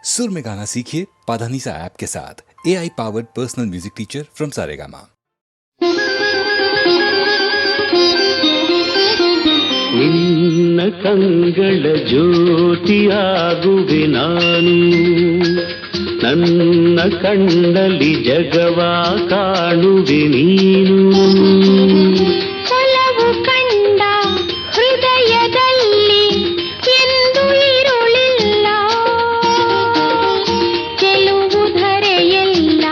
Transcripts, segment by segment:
सुर में गाना सीखिए पाधानीसा ऐप के साथ। AI powered personal music teacher from Saregama. ನಿನ್ನ ಕಂಗಳ ಜ್ಯೋತಿಯಾಗುವೆ ನಾನು, ನನ್ನ ಕಣ್ಣಲ್ಲಿ ಜಗವ ಕಾಣುವೆ ನೀನು. ಒಲವು ಕಂಡ ಹೃದಯದಲ್ಲಿ ಎಂದು ಇರುಳಿಲ್ಲ, ಗೆಲುವು ಧರೆಯಲ್ಲ.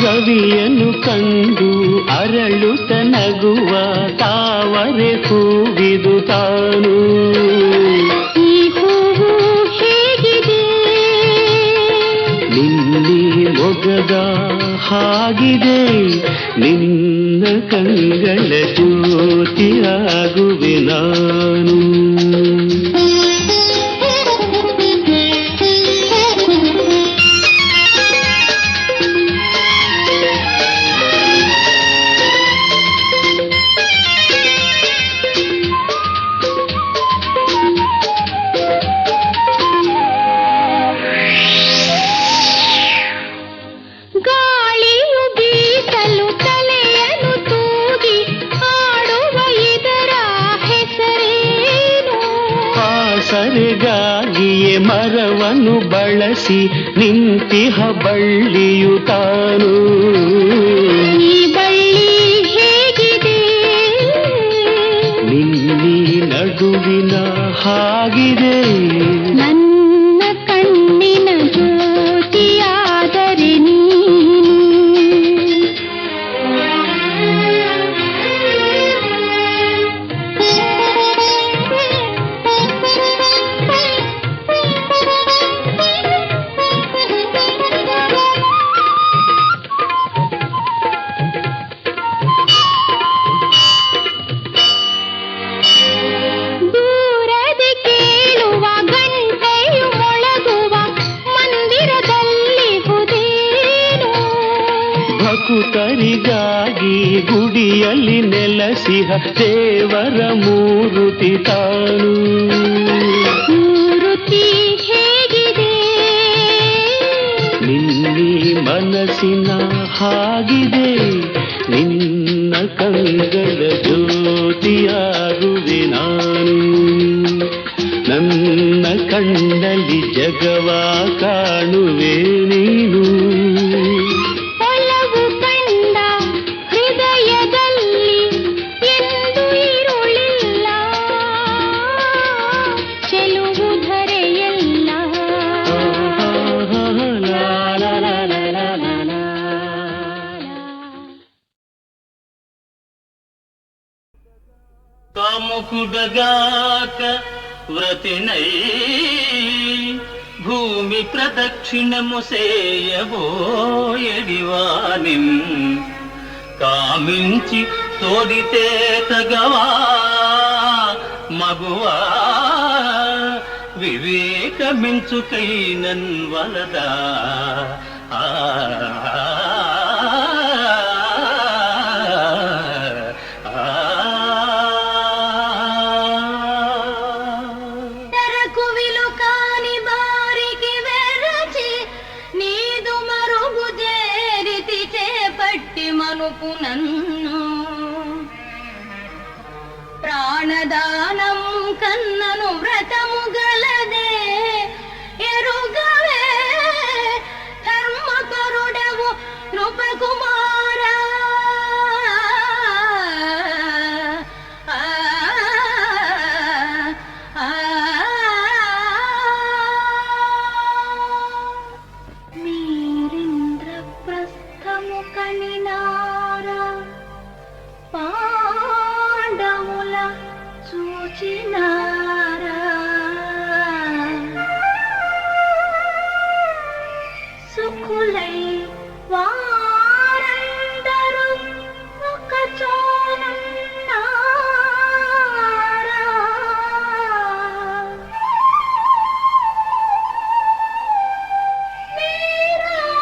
ರವಿಯನ್ನು ಕಂಡು ಅರಳುತ್ತ ನಗುವ ತಾವರೆ ಹೂವಿದು ತಾನು. ಈ ಹೂವು ಹೇಗಿದೆ, ನಿನ್ನೆ ಮೊಗದ ಹಾಗಿದೆ, ನಿನ್ನ ಕಂಗಳ ಜ್ಯೋತಿಯಾಗುವೆ ನಾನು. ಸರಿಗಾಗಿಯೇ ಮರವನ್ನು ಬಳಸಿ ನಿಂತಿಹ ಬಳ್ಳಿಯು ತಾನು. ಈ ಬಳ್ಳಿ ಹೇಗಿದೆ, ನಿನ್ನಿ ನಡುವಿನ ಹಾಗಿದೆ, ನನ್ನ ಕಣ್ಣಿನ ಜ್ಯೋತಿಯಾದರೆ ನೀನು. ಭಕ್ತರಿಗಾಗಿ ಗುಡಿಯಲ್ಲಿ ನೆಲೆಸಿಹ ದೇವರ ಮೂರುತಿ ತಾನು. ಮೂರುತಿ ಹೇಗಿದೆ, ನಿನ್ನಿ ಮನಸ್ಸಿನ ಹಾಗಿದೆ, ನಿನ್ನ ಕಂಗಳ ಜ್ಯೋತಿಯಾಗುವೆ ನಾನು. ನನ್ನ ಕಣ್ಣಲ್ಲಿ ಜಗವ ಕಾಣುವೆ ನೀನು. కాముకుడగాక వ్రతినై భూమి ప్రదక్షిణము సేయబోయడివానిన్ కామించి తోడితే తగవా మగువా వివేకమించుకైనన్ వలదా. మనుపు నన్ను ప్రాణదానం కన్నను వ్రతము గలదే ఎరుగవే ధర్మకరుడవు నృపకుమారా. మీరింద్ర ప్రస్థము కనినారా, పాండవుల చూచినారా, సుఖులై వారందరూ ఒక చోనున్నారా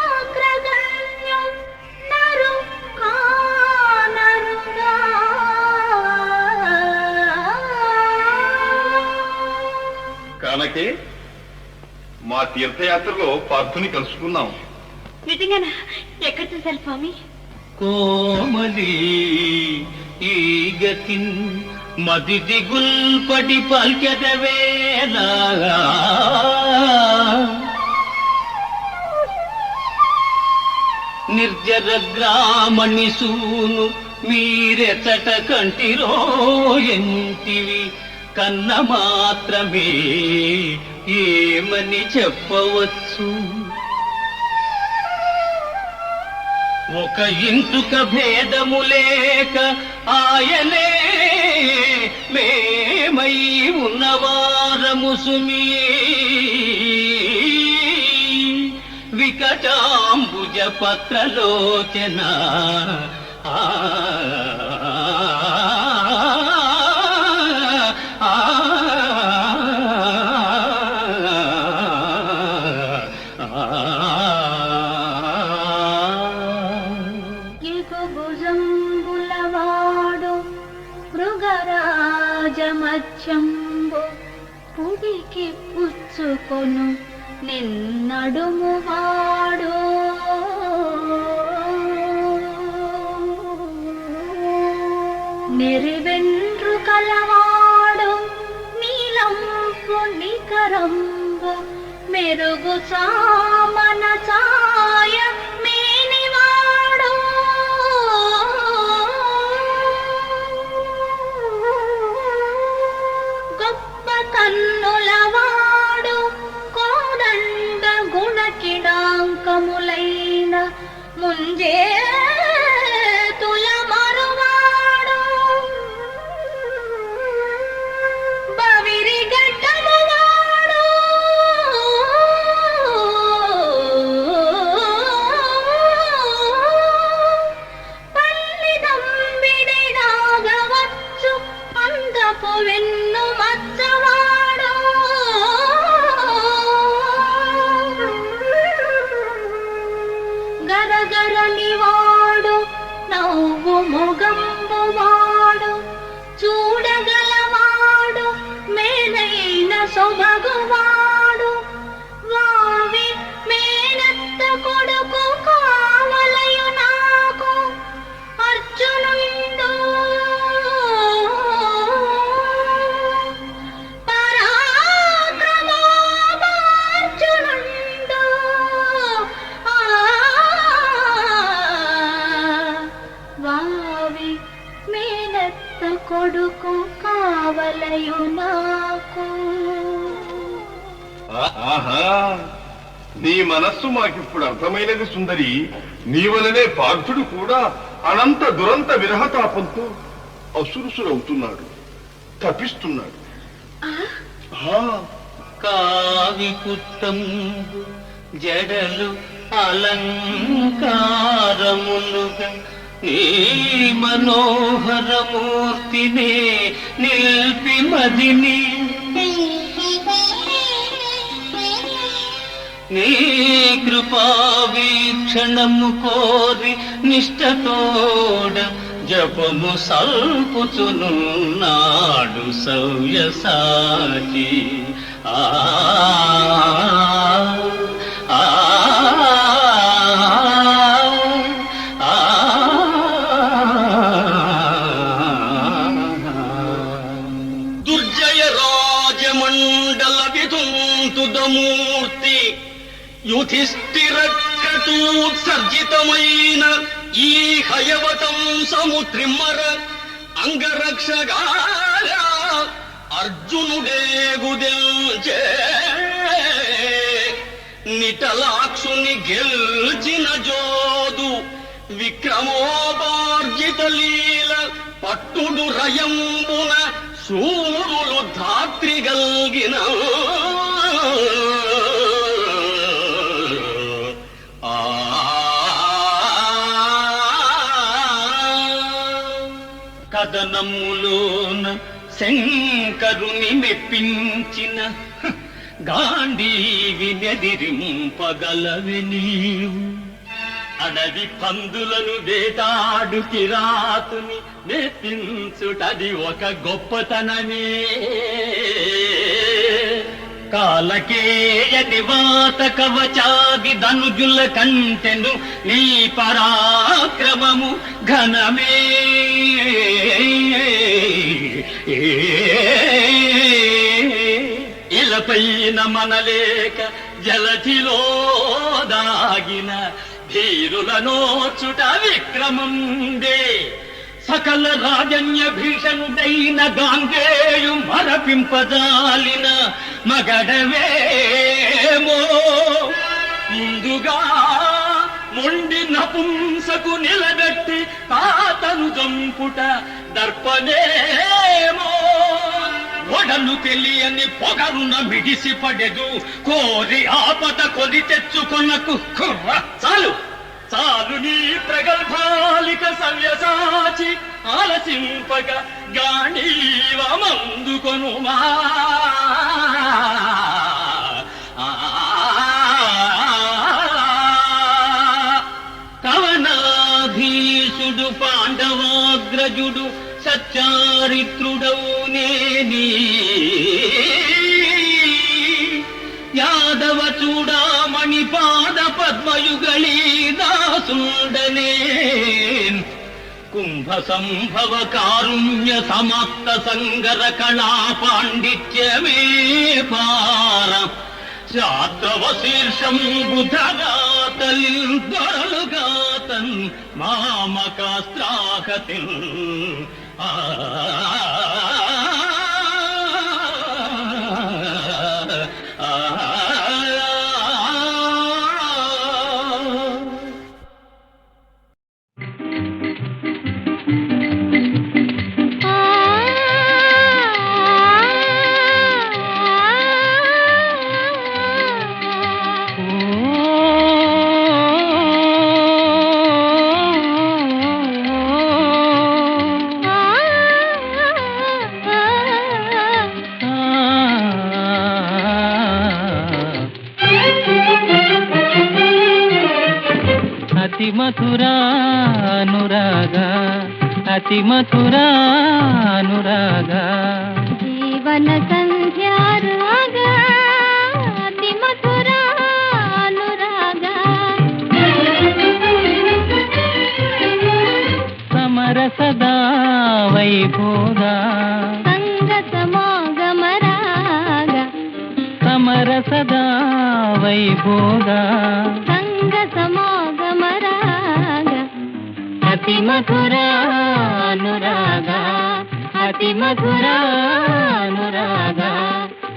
వీరాగ్రగణ్యం నరు కానరుగా కానకే మా తీర్థయాత్రలో పార్థుని కలుసుకున్నాం. నిజంగానా? ఎక్కడ చూశారు స్వామి? కోమలి ఈ గతిన్ మది దిగుల్పడి పల్కెదవేలా నిర్జర గ్రామని సూను మీరెచట కంటిరో ఎంటివి కన్న మాత్రమే ఏమని చెప్పవచ్చు. ఒక ఇంటుక భేదము లేక ఆయనే మేమై ఉన్నవారము సుమీ వికటాంబుజ పత్రలోచన భుజంబులవాడు మృగరాజమధ్యంబు పుడికి పుచ్చుకొను నిన్నడుమువాడు నెరివెండ్రు కలవాడు నీలంపు నికరంబు మెరుగు సామన ఛాయ మేనివాడు గొప్ప కన్నులవాడు కోదండ గుణకిడాంకములైన ముంజే తుల మరువాడు బవిరి గడ్డమువాడు పల్లిదంబిడినాగవచ్చు అందపు వెన్ను మచ్చవాడు గరగరనివాడు నవ్వు మొగంబువాడు చూడగలవాడు మేనైన సొబగువాడు వావి మేనత్త కొడుకు కావలయు నాకు అర్జునుండు పరాక్రమోపార్జునుండు వావి మేనత్త కొడుకు కావలయు నాకు ఆహా, నీ మనస్సు మాకిప్పుడు అర్థమైనది సుందరి. నీ వలనే పార్థుడు కూడా అనంత దురంత విరహతాపంతో అసురుసురవుతున్నాడు, తపిస్తున్నాడు. ఆ, కావి కుత్తంబు జడలు అలంకారములుగా నీ మనోహరమూర్తినే నిల్పి మదిని నీ కృపా వీక్షణము కోరి నిష్టతోడ జపము సల్పుచునున్నాడు సవ్యసాచి. ఆ ఆ దుర్జయ రాజమండల విధుంతుదమూర్తి యుధిష్ఠిర క్రతూత్సర్జితమైన ఈ హయవతం సముత్రిమ్మర అంగరక్షగార అర్జునుడే గుదిల్చే నిటలాక్షుని గెల్చిన జోదు విక్రమోపార్జిత లీల పట్టుడు రయంబున సూరులు ధాత్రిగల్గిన కథనములోన శంకరుని మెప్పించిన గాంధీవి నెదిరింపగలవి నీవు. అడవి పందులను వేటాడు కిరాతుని మెప్పించుటది ఒక గొప్పతనమే. కాలకేయ నివాత కవచాది ధనుజుల కంటెను నీ పరాక్రమము ఘనమే. ఇలపైన మనలేక జలధిలో దాగిన ధీరుల నోచుట విక్రమందే. సకల రాజన్య భీషణుడైన గాంగేయు మరపింపజాలిన మగడవేమో. ముందుగా మొండి నపుంసకు నిలబెట్టి తాతను చంపుట దర్పనేమో. ఒడలు తెలియని పొగరున మిడిసి పడెదు కోరి ఆపద కొని తెచ్చుకొనకు కుర్ర. చాలు చాలు నీ ప్రగల్భాలిక సవ్యసాచి ఆలసింపక గాణీవమందుకొనుమా. కవనాధీశుడు పాండవాగ్రజుడు సచ్చారిత్రుడవు నేని. యాదవ చూడామణి పాద పద్మయుగళీ దాసుండనే. కుంభ సంభవ కారుణ్య సమాప్త సంగర కళా పాండిత్యమే పార. శాస్త్రవ శీర్షం బుధగాతల్ దొరలుగాతన్ మామకాస్త్రాహతిల్. అతి మధురానురాగ అతి మధురానురాగ జీవన సంధ్యారాగ అతి మధురానురాగ. సమరసదా వైభోగ సంగ సమాగమరాగ. సమరసదా వైభోగ సంగ సమాగమరాగ. అతి మధురానురాగ అతి మధురానురాగ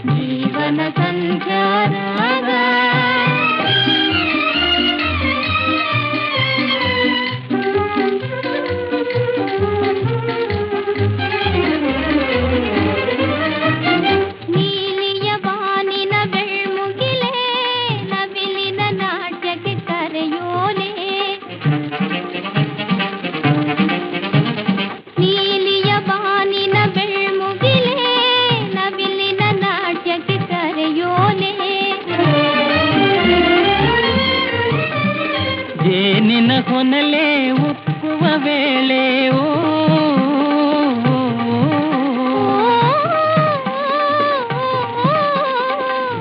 జీవన సంధ్యారాగ. ನೀಲಿಯ ಬಾನಿನ ಬೆಳ್ಮುಗಿಲೇ ನವಿಲಿನ ನಾಟ್ಯಕ್ಕೆ ಕರೆಯೋಲೆ. ನೀಲಿಯ ಬಾನಿನ ಬೆಳ್ಮುಗಿಲೇ ನವಿಲಿನ ನಾಟ್ಯಕ್ಕೆ ಕರೆಯೋಲೆ. ಜೇನಿನ ಕೊನಲೆ ಉಕ್ಕುವ ವೇಳೆ ಓ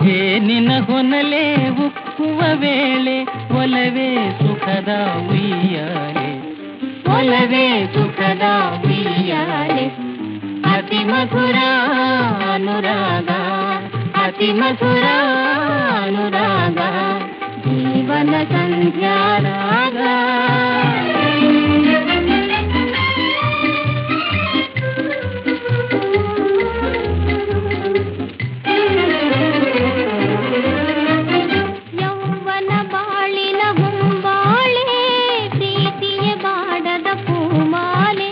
ಜೇನಿನ ಕೊನಲೆ ಉಕ್ಕುವ ವೇಳೆ ಒಲವೇ ಸುಖದ ಉಯ್ಯಾಲೆ ಒಲವೇ ಸುಖದ ಉಯ್ಯಾಲೆ. ಅತಿ ಮಧುರಾನುರಾಗ ಅತಿ ಮಧುರಾನುರಾಗ జీవన సంధ్యారాగ. ಯೌವನ ಬಾಳಿನ ಹುಂಬಾಳೆ ಪ್ರೀತಿಯ ಬಾಡದ ಪೂಮಾಲೆ.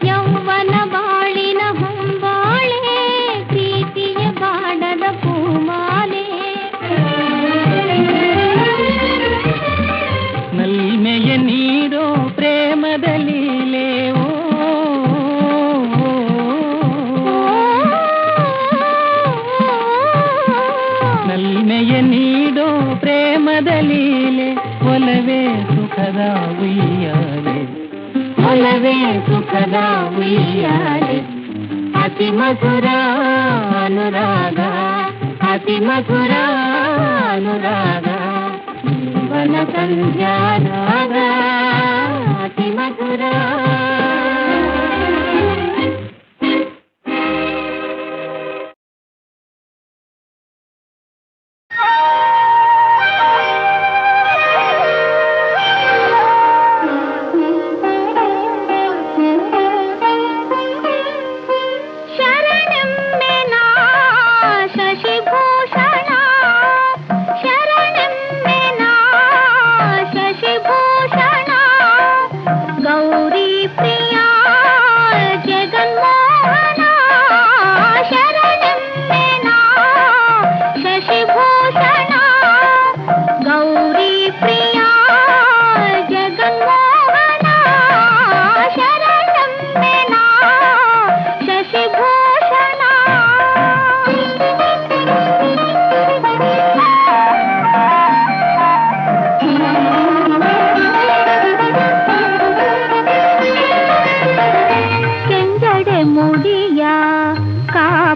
ಯೌವನ ಬಾಳಿನ ಹುಂಬಾಳೆ ಪ್ರೀತಿಯ ಬಾಡದ ಪೂಮಾಲೆ. ನಲ್ಮೆಯ ನೀಡೋ ಪ್ರೇಮದ ಲೀಲೆ ಒಲವೇ ಸುಖದ ಉಯ್ಯಾಲೆ ಒಲವೇ ಸುಖದ ಉಯ್ಯಾಲೆ ಅತಿ ಮಧುರ ಅನುರಾಗ ಅತಿ ಮಧುರ ಅನುರಾಗ ಜೀವನ ಸಂಧ್ಯಾರಾಗ ಅತಿ ಮಧುರ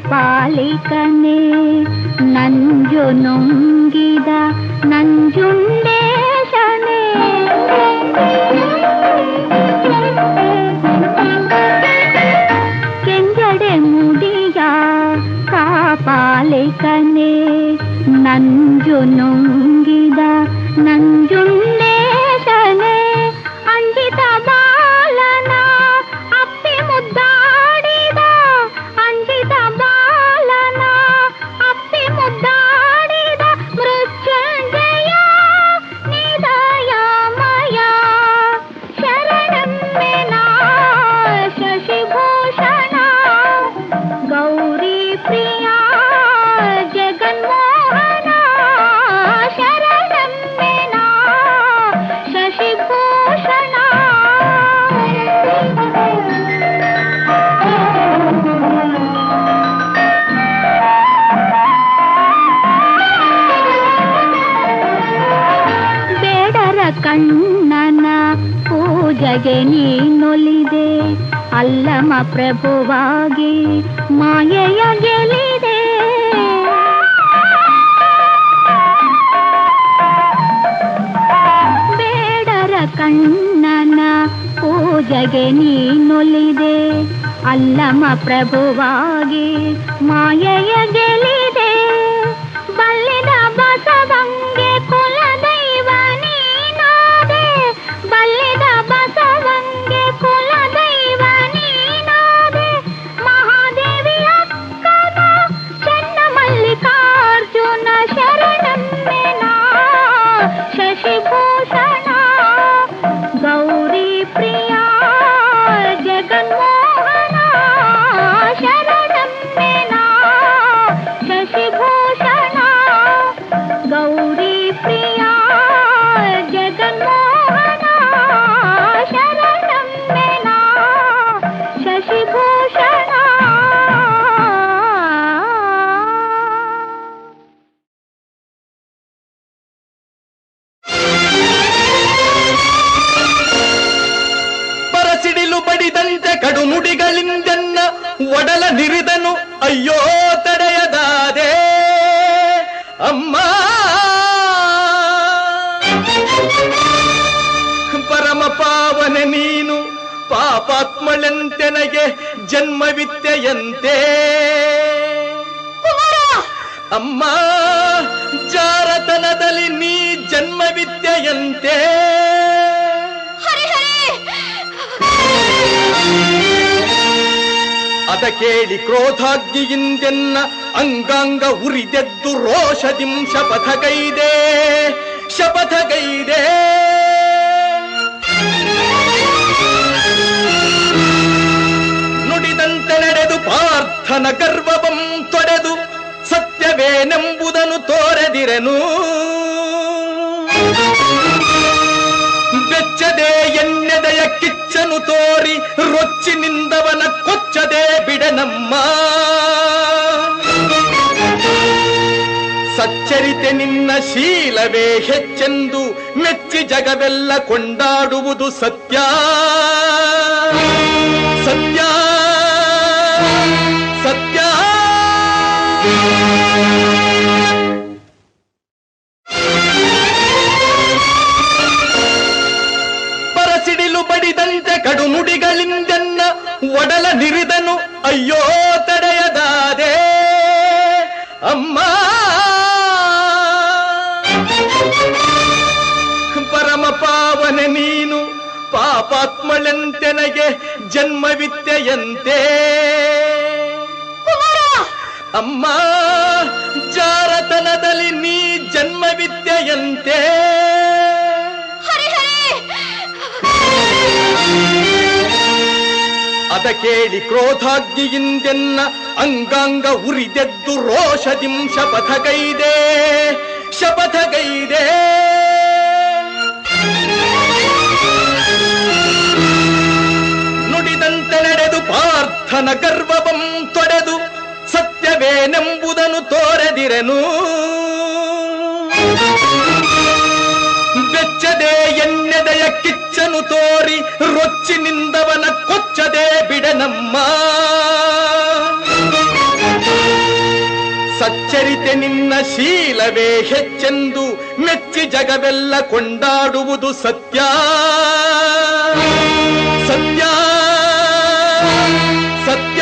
ಪಾಲಿಕನೆ ನಂಜು ನುಂಗಿದ ನಂಜುಂಡೇಶನೆ ಕೆಂಜಡೆ ಮುಡಿಯ ಕಾಪಾಲಿಕನೆ ನಂಜು ನುಂಗಿದ ನಂಜುಂಡೇಶನೆ ಅಂಜಿತ ಬಾಲನ ಅಪ್ಪಿ ಮುದ್ದಾಡಿದ ಅಂಜಿತ ಕಣ್ಣನ ಪೂಜೆಗೆ ನೀನೊಲಿದೆ ಅಲ್ಲಮ ಪ್ರಭುವಾಗಿ ಮಾಯೆಯ ಗೆಲಿದೆ ಬೇಡರ ಕಣ್ಣನ ಪೂಜೆಗೆ ನೀನೊಲಿದೆ ಅಲ್ಲಮ ಪ್ರಭುವಾಗಿ ಮಾಯೆಯ ಗೆಲಿದೆ ಬಲ್ಲಿದ ಬಸವಂಗೆ ಕುಲದೈವ ನೀನಾದೆ ಬಲ್ಲಿದ ಬಸವಂಗೆ ಕುಲದೈವ ನೀನಾದೆ ಮಹಾದೇವಿ ಅಕ್ಕನ ಚೆನ್ನ ಮಲ್ಲಿಕಾರ್ಜುನ ಶರಣಮ್ಮೆನ ಶಶಿಭೂಷಣ ಗೌರಿ ಪ್ರಿಯ ಜಗನ್ಮೋಹನ ಶರಣಮ್ಮೆನ ಶಶಿಭೂಷಣ ಗೌರಿ ಪ್ರಿಯ ಜಗನ್ಮೋಹನ ಶರಣಮ್ಮೆನ ಶಶಿಭೂಷಣ ಪರಸಿಡಿಲು ಬಡಿದಂತೆ ಕಡು ನುಡಿಗಳಿಂದೆನ್ನ ಒಡಲ ನಿರಿದನು ಅಯ್ಯೋ ತಡೆಯದಾದೆ ಅಮ್ಮ ಪರಮ ಪಾವನೆ ನೀನು ಪಾಪಾತ್ಮಳೆಂತೆನಗೆ ಜನ್ಮವಿತ್ತೆಯಂತೆ ಅಮ್ಮ ಜಾರತನದಲ್ಲಿ ನೀ ಜನ್ಮವಿತ್ತೆಯಂತೆ ಅದ ಕೇಳಿ ಕ್ರೋಧಾಗ್ನಿಯಿಂದೆನ್ನ ಅಂಗಾಂಗ ಉರಿದೆದ್ದು ರೋಷದಿಂ ಶಪಥಗೈದೆ ಶಪಥಗೈದೆ ನುಡಿದಂತೆ ನಡೆದು ಪಾರ್ಥನ ಗರ್ವವಂ ತೊಡೆದು ಸತ್ಯವೇನೆಂಬುದನ್ನು ತೋರದಿರನು ಬೆಚ್ಚದೆ ಎನ್ನೆದೆಯ ಕಿಚ್ಚನು ತೋರಿ ರೊಚ್ಚಿನಿಂದವನ ಕೊಚ್ಚದೆ ಬಿಡನಮ್ಮ ಸಚ್ಚರಿತೆ ನಿನ್ನ ಶೀಲವೇ ಹೆಚ್ಚೆಂದು ಮೆಚ್ಚಿ ಜಗವೆಲ್ಲ ಕೊಂಡಾಡುವುದು ಸತ್ಯ ಸತ್ಯ ಸತ್ಯ. ಪರಸಿಡಿಲು ಬಡಿದಂತೆ ಕಡು ನುಡಿಗಳಿಂದೆನ್ನ ಒಡಲ ನಿರಿದನು ಅಯ್ಯೋ ತಡೆಯದಾದೆ ಅಮ್ಮ. ಪರಮ ಪಾವನೆ ನೀನು ಪಾಪಾತ್ಮಳೆಂತೆನಗೆ ಜನ್ಮವಿದ್ಯೆಯಂತೆ ಅಮ್ಮ. ಜಾರತನದಲ್ಲಿ ನೀ ಜನ್ಮವಿದ್ಯೆಯಂತೆ ಅದ ಕೇಳಿ ಕ್ರೋಧಾಗ್ನಿಯಿಂದೆನ್ನ ಅಂಗಾಂಗ ಉರಿದೆದ್ದು ರೋಷದಿಂ ಶಪಥಗೈದೆ ಶಪಥಗೈದೆ. ನುಡಿದಂತೆ ನಡೆದು ಪಾರ್ಥನ ಗರ್ವವಂ ತೊಡೆದು ಸತ್ಯವೇನೆಂಬುದನ್ನು ತೋರದಿರೆನು. ಬೆಚ್ಚದೆ ಎನ್ನೆದೆಯ ಕಿಚ್ಚನು ತೋರಿ ರೊಚ್ಚಿನಿಂದವನ ಕೊಚ್ಚದೆ ಬಿಡನಮ್ಮ. ಸಚ್ಚರಿತೆ ನಿನ್ನ ಶೀಲವೇ ಹೆಚ್ಚೆಂದು ಮೆಚ್ಚಿ ಜಗವೆಲ್ಲ ಕೊಂಡಾಡುವುದು ಸತ್ಯ ಸತ್ಯ ಸತ್ಯ.